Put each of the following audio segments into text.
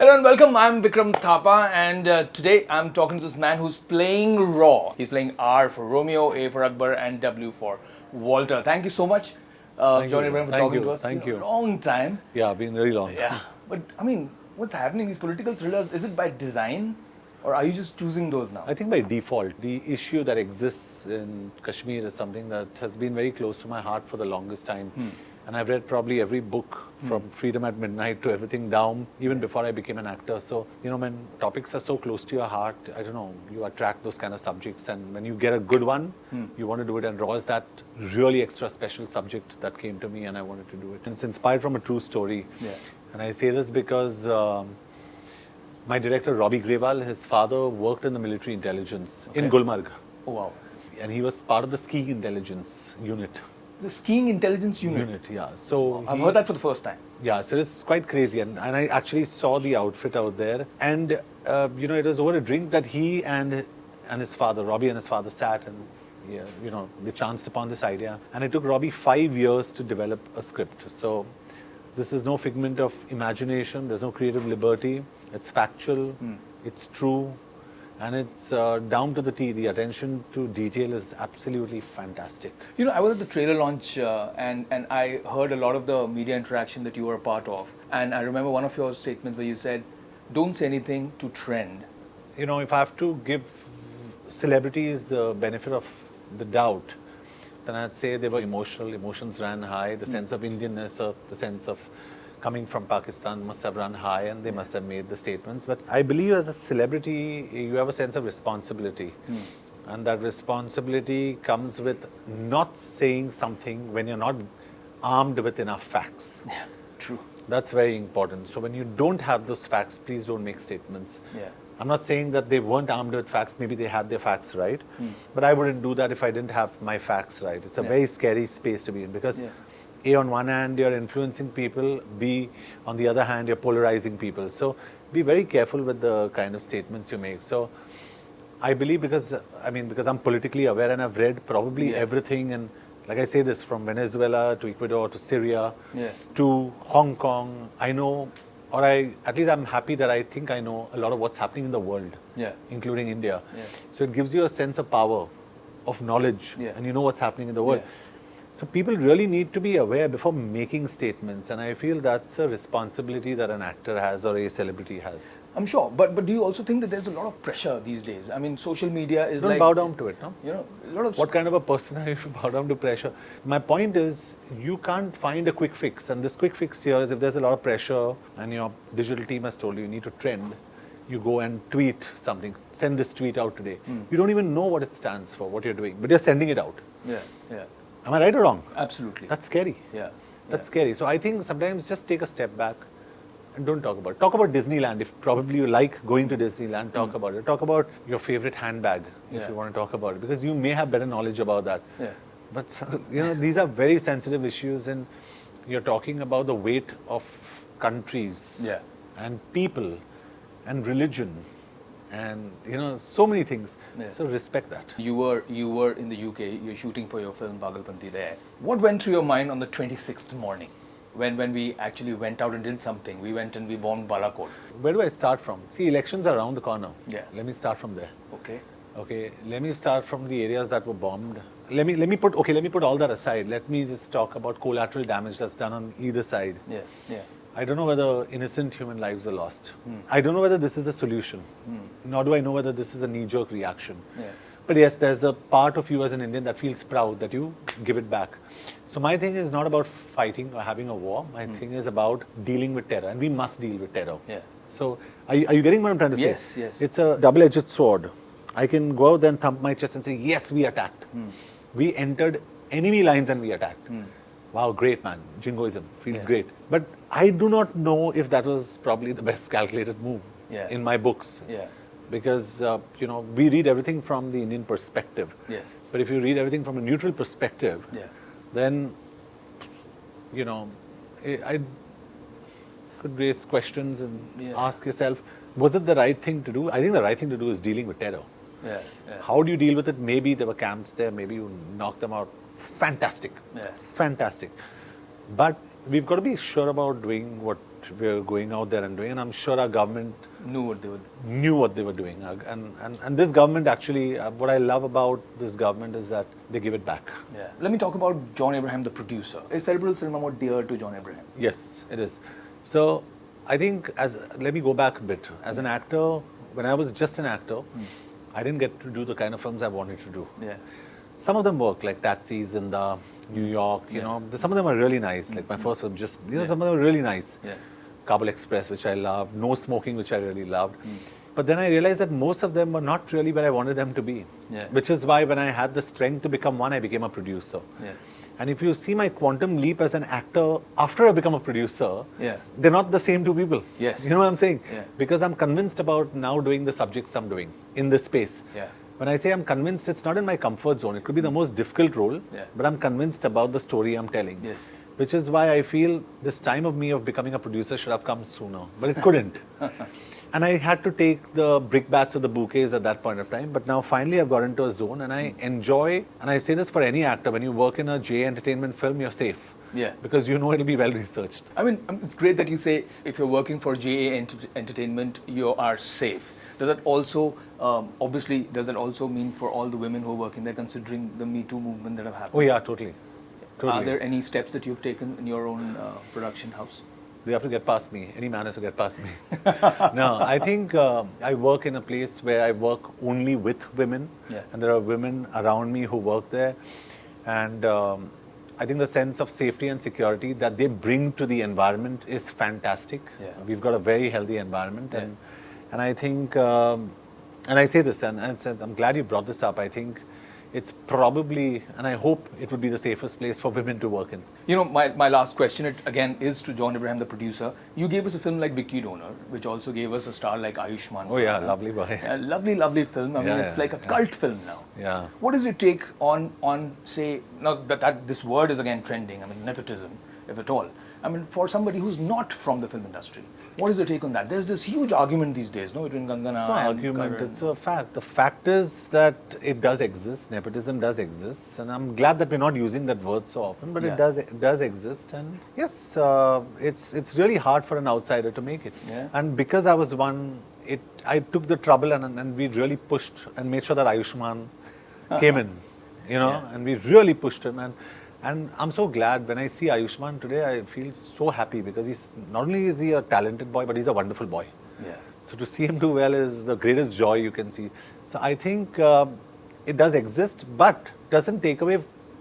Hello and welcome. I'm Vikram Thapa, and today I'm talking to this man who's playing Raw. He's playing R for Romeo, A for Akbar, and W for Walter. Thank you so much, Thank John you. Abraham, for Thank talking you. to us. Thank you. A long time. Yeah, been very long. Yeah, but I mean, what's happening? These political thrillers, is it by design, or are you just choosing those now? I think by default, the issue that exists in Kashmir is something that has been very close to my heart for the longest time. And I've read probably every book from Freedom at Midnight to everything down, even before I became an actor. So, when topics are so close to your heart, I don't know, you attract those kind of subjects. And when you get a good one, you want to do it. And Raw is that really extra special subject that came to me and I wanted to do it. It's inspired from a true story. Yeah. And I say this because my director, Robbie Grewal, his father worked in the military intelligence in Gulmarg. Oh wow, And he was part of the skiing intelligence unit. the skiing intelligence unit. Yeah. So I've heard that for the first time. yeah, so it's quite crazy. And I actually saw the outfit out there. And, it was over a drink that he and his father, Robbie and his father sat and, they chanced upon this idea. And it took Robbie 5 years to develop a script. So this is no figment of imagination. There's no creative liberty. It's factual. It's true. And it's down to the T. The attention to detail is absolutely fantastic. I was at the trailer launch and I heard a lot of the media interaction that you were a part of. And I remember one of your statements where you said, don't say anything to trend. If I have to give celebrities the benefit of the doubt, then I'd say they were emotional. Emotions ran high. The sense of Indianness or the sense of coming from Pakistan must have run high and they must have made the statements. But I believe as a celebrity, you have a sense of responsibility. And that responsibility comes with not saying something when you're not armed with enough facts. Yeah, true. That's very important. So when you don't have those facts, please don't make statements. Yeah. I'm not saying that they weren't armed with facts. Maybe they had their facts right. But I wouldn't do that if I didn't have my facts right. It's a very scary space to be in because A, on one hand, you're influencing people. B, on the other hand, you're polarizing people. So be very careful with the kind of statements you make. So I believe because I'm politically aware and I've read probably everything. And like I say this, from Venezuela to Ecuador to Syria to Hong Kong, I know, or at least I'm happy that I think I know a lot of what's happening in the world, including India. So it gives you a sense of power, of knowledge, and you know what's happening in the world. So people really need to be aware before making statements, and I feel that's a responsibility that an actor has or a celebrity has. I'm sure, but do you also think that there's a lot of pressure these days? I mean, social media is Don't bow down to it, no? A lot of... What kind of a person are you if you bow down to pressure? My point is, you can't find a quick fix, and this quick fix here is if there's a lot of pressure and your digital team has told you need to trend, you go and tweet something, send this tweet out today. You don't even know what it stands for, what you're doing, but you're sending it out. Yeah. Am I right or wrong? Absolutely. That's scary. Yeah. That's scary. So I think sometimes just take a step back and don't talk about it. Talk about Disneyland. If probably you like going to Disneyland, talk about it. Talk about your favorite handbag if you want to talk about it, because you may have better knowledge about that. Yeah. But these are very sensitive issues, and you're talking about the weight of countries and people and religion and so many things. So respect that. You were in the UK. You're shooting for your film Pagalpanti there. What went through your mind on the 26th morning when we actually went out and did something? We went and we bombed Balakot. Where do I start from? See, elections are around the corner. Yeah. Let me start from there. Okay. Let me start from the areas that were bombed. Let me put all that aside. Let me just talk about collateral damage that's done on either side. Yeah. I don't know whether innocent human lives are lost. I don't know whether this is a solution. Nor do I know whether this is a knee-jerk reaction. But yes, there's a part of you as an Indian that feels proud that you give it back. So my thing is not about fighting or having a war. My thing is about dealing with terror, and we must deal with terror. So are you getting what I'm trying to say? Yes. It's a double-edged sword. I can go out there and thump my chest and say, yes, we attacked. We entered enemy lines and we attacked. Wow, great, man. Jingoism. Feels great. But I do not know if that was probably the best calculated move in my books. Because, we read everything from the Indian perspective. Yes. But if you read everything from a neutral perspective, then, I could raise questions and ask yourself, was it the right thing to do? I think the right thing to do is dealing with terror. How do you deal with it? Maybe there were camps there, maybe you knock them out. Fantastic. Fantastic. But we've got to be sure about doing what we're going out there and doing, and I'm sure our government Knew what they would. knew what they were doing. And this government actually, what I love about this government is that they give it back. Yeah. Let me talk about John Abraham, the producer. Is cerebral cinema more dear to John Abraham? Yes, it is. So I think, let me go back a bit. As an actor, when I was just an actor, I didn't get to do the kind of films I wanted to do. Yeah. Some of them work, like Taxis in the New York, you know. Some of them are really nice. Like my first film, just, you know, some of them are really nice. Yeah. Kabul Express, which I loved. No Smoking, which I really loved. But then I realized that most of them were not really where I wanted them to be. Yeah. Which is why when I had the strength to become one, I became a producer. Yeah. And if you see my quantum leap as an actor after I become a producer, Yeah. they're not the same two people. Yes. You know what I'm saying? Yeah. Because I'm convinced about now doing the subjects I'm doing in this space. Yeah. When I say I'm convinced, it's not in my comfort zone. It could be the most difficult role, Yeah. but I'm convinced about the story I'm telling. Yes. Which is why I feel this time of me of becoming a producer should have come sooner, but it couldn't. And I had to take the brickbats or the bouquets at that point of time. But now finally I've got into a zone and I enjoy, and I say this for any actor, when you work in a J entertainment film, you're safe. Yeah. Because you know it'll be well researched. I mean, it's great that you say if you're working for JA Entertainment, you are safe. Does that also, obviously, does that also mean for all the women who are working there, considering the Me Too movement that have happened? Oh yeah, totally. Totally. Are there any steps that you've taken in your own production house? They have to get past me. Any man has to get past me. No, I think I work in a place where I work only with women. Yeah. And there are women around me who work there. And I think the sense of safety and security that they bring to the environment is fantastic. Yeah. We've got a very healthy environment. Yeah. And I think, and I say this, and I'm glad you brought this up. I think it's probably, and I hope it would be the safest place for women to work in. You know, my last question, it again is to John Abraham, the producer. You gave us a film like Vicky Donor, which also gave us a star like Ayushmann. Oh yeah, lovely boy. A lovely, lovely film. I mean, it's like a cult film now. Yeah. What is your take on say, now that this word is again trending, I mean, nepotism, if at all. I mean, for somebody who's not from the film industry, what is your take on that? There's this huge argument these days, no, between Gangana It's not and argument, Karan. it's a fact. The fact is that it does exist, nepotism does exist, and I'm glad that we're not using that word so often, but Yeah. it does exist, and yes, it's really hard for an outsider to make it. Yeah. And because I was one, I took the trouble and we really pushed and made sure that Ayushmann came in, you know, Yeah. and we really pushed him, and I'm so glad when I see Ayushmann today, I feel so happy because he's not only is he a talented boy, but he's a wonderful boy. Yeah. So to see him do well is the greatest joy you can see. So I think it does exist, but doesn't take away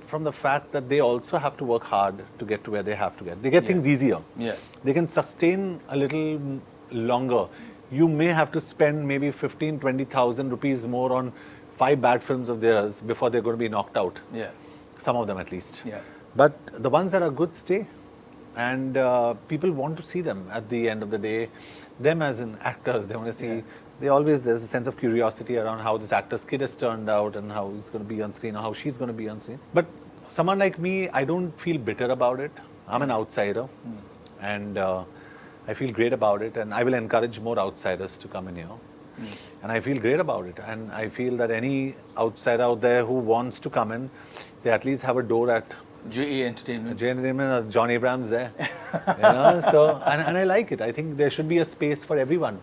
from the fact that they also have to work hard to get to where they have to get. They get things easier. Yeah. They can sustain a little longer. You may have to spend maybe 15, 20,000 rupees more on 5 bad films of theirs before they're going to be knocked out. Yeah. Some of them at least. Yeah. But the ones that are good stay. And people want to see them at the end of the day. Them as in actors, they want to see. Yeah. There's a sense of curiosity around how this actor's kid has turned out and how he's going to be on screen or how she's going to be on screen. But someone like me, I don't feel bitter about it. I'm an outsider. And I feel great about it. And I will encourage more outsiders to come in here. And I feel great about it. And I feel that any outsider out there who wants to come in, they at least have a door at JA Entertainment. J Entertainment, John Abrams there. You know, so, and I like it. I think there should be a space for everyone.